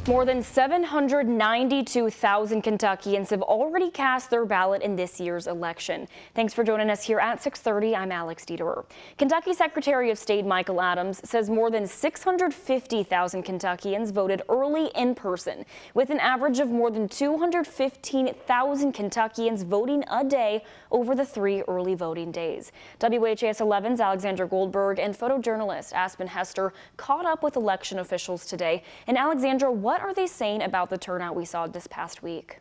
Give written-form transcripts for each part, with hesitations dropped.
More than 792,000 Kentuckians have already cast their ballot in this year's election. Thanks for joining us here at 6:30. I'm Alex Dieterer. Kentucky Secretary of State Michael Adams says more than 650,000 Kentuckians voted early in person, with an average of more than 215,000 Kentuckians voting a day over the 3 early voting days. WHAS 11's Alexandra Goldberg and photojournalist Aspen Hester caught up with election officials today. And Alexandra, what are they saying about the turnout we saw this past week?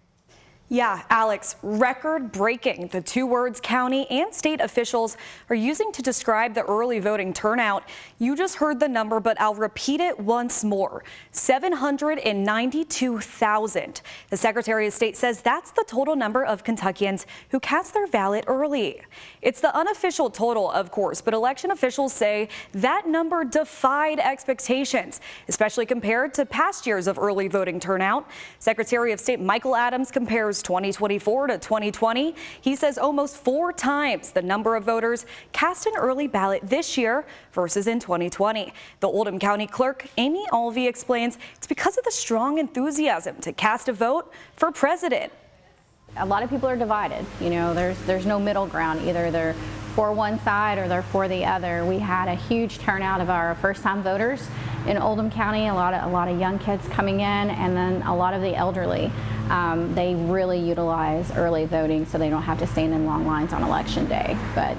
Yeah, Alex, record-breaking. The 2 words county and state officials are using to describe the early voting turnout. You just heard the number, but I'll repeat it once more. 792,000. The Secretary of State says that's the total number of Kentuckians who cast their ballot early. It's the unofficial total, of course, but election officials say that number defied expectations, especially compared to past years of early voting turnout. Secretary of State Michael Adams compares 2024 to 2020. He says almost 4 times the number of voters cast an early ballot this year versus in 2020. The Oldham County Clerk, Amy Alvey, explains it's because of the strong enthusiasm to cast a vote for president. A lot of people are divided. You know, there's no middle ground. Either they're for one side or they're for the other. We had a huge turnout of our first-time voters in Oldham County. A lot of young kids coming in, and then a lot of the elderly. They really utilize early voting so they don't have to stand in long lines on election day. But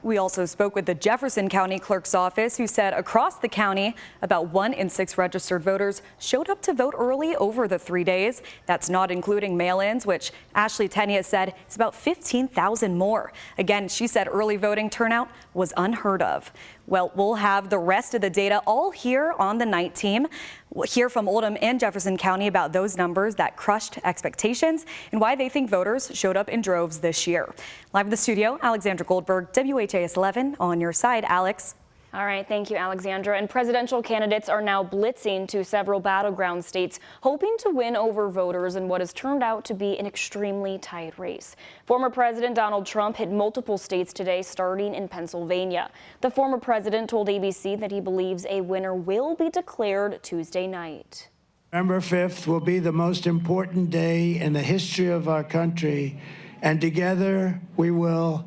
we also spoke with the Jefferson County Clerk's office, who said across the county, about 1 in 6 registered voters showed up to vote early over the 3 days. That's not including mail-ins, which Ashley Tenia said is about 15,000 more. Again, she said early voting turnout was unheard of. Well, we'll have the rest of the data all here on the night team. We'll hear from Oldham and Jefferson County about those numbers that crushed expectations and why they think voters showed up in droves this year. Live in the studio, Alexandra Goldberg, WHAS 11 on your side. Alex. All right, thank you, Alexandra. And presidential candidates are now blitzing to several battleground states, hoping to win over voters in what has turned out to be an extremely tight race. Former President Donald Trump hit multiple states today, starting in Pennsylvania. The former president told ABC that he believes a winner will be declared Tuesday night. November 5th will be the most important day in the history of our country, and together we will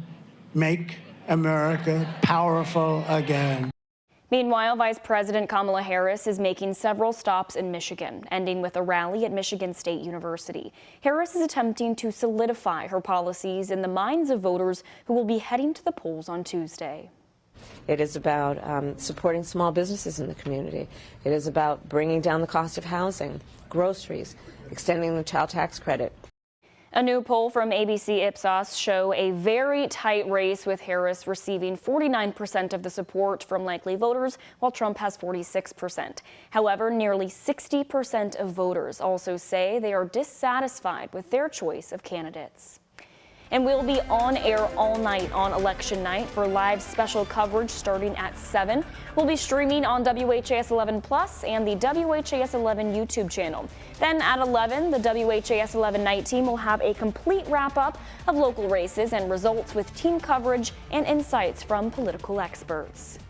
make America powerful again. Meanwhile, Vice President Kamala Harris is making several stops in Michigan, ending with a rally at Michigan State University. Harris is attempting to solidify her policies in the minds of voters who will be heading to the polls on Tuesday. It is about supporting small businesses in the community. It is about bringing down the cost of housing, groceries, extending the child tax credit. A new poll from ABC Ipsos show a very tight race, with Harris receiving 49% of the support from likely voters, while Trump has 46%. However, nearly 60% of voters also say they are dissatisfied with their choice of candidates. And we'll be on air all night on election night for live special coverage starting at 7. We'll be streaming on WHAS 11 Plus and the WHAS 11 YouTube channel. Then at 11, the WHAS 11 night team will have a complete wrap-up of local races and results with team coverage and insights from political experts.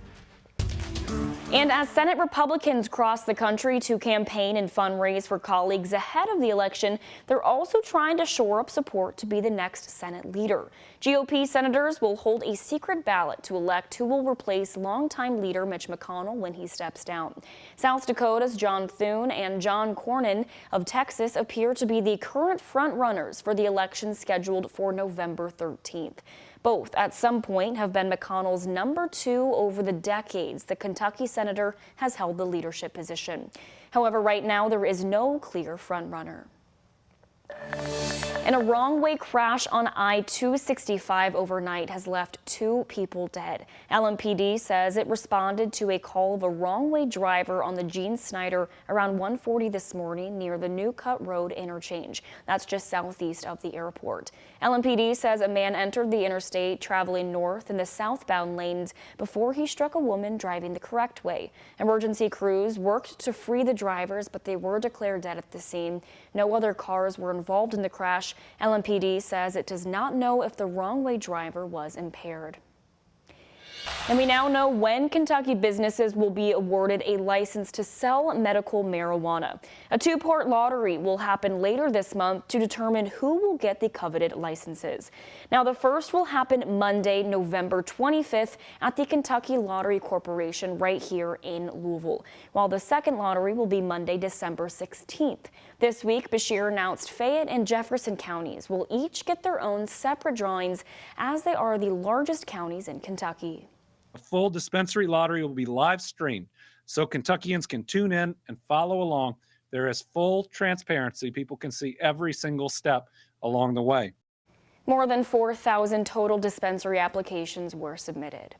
And as Senate Republicans cross the country to campaign and fundraise for colleagues ahead of the election, they're also trying to shore up support to be the next Senate leader. GOP senators will hold a secret ballot to elect who will replace longtime leader Mitch McConnell when he steps down. South Dakota's John Thune and John Cornyn of Texas appear to be the current front-runners for the election scheduled for November 13th. Both, at some point, have been McConnell's number 2 over the decades the Kentucky senator has held the leadership position. However, right now there is no clear front-runner. And a wrong-way crash on I-265 overnight has left 2 people dead. LMPD says it responded to a call of a wrong-way driver on the Gene Snyder around 1:40 this morning near the New Cut Road interchange. That's just southeast of the airport. LMPD says a man entered the interstate traveling north in the southbound lanes before he struck a woman driving the correct way. Emergency crews worked to free the drivers, but they were declared dead at the scene. No other cars were involved in the crash. LMPD says it does not know if the wrong-way driver was impaired. And we now know when Kentucky businesses will be awarded a license to sell medical marijuana. A two-part lottery will happen later this month to determine who will get the coveted licenses. Now, the first will happen Monday, November 25th at the Kentucky Lottery Corporation right here in Louisville, while the second lottery will be Monday, December 16th. This week, Beshear announced Fayette and Jefferson counties will each get their own separate drawings as they are the largest counties in Kentucky. A full dispensary lottery will be live streamed so Kentuckians can tune in and follow along. There is full transparency. People can see every single step along the way. More than 4,000 total dispensary applications were submitted.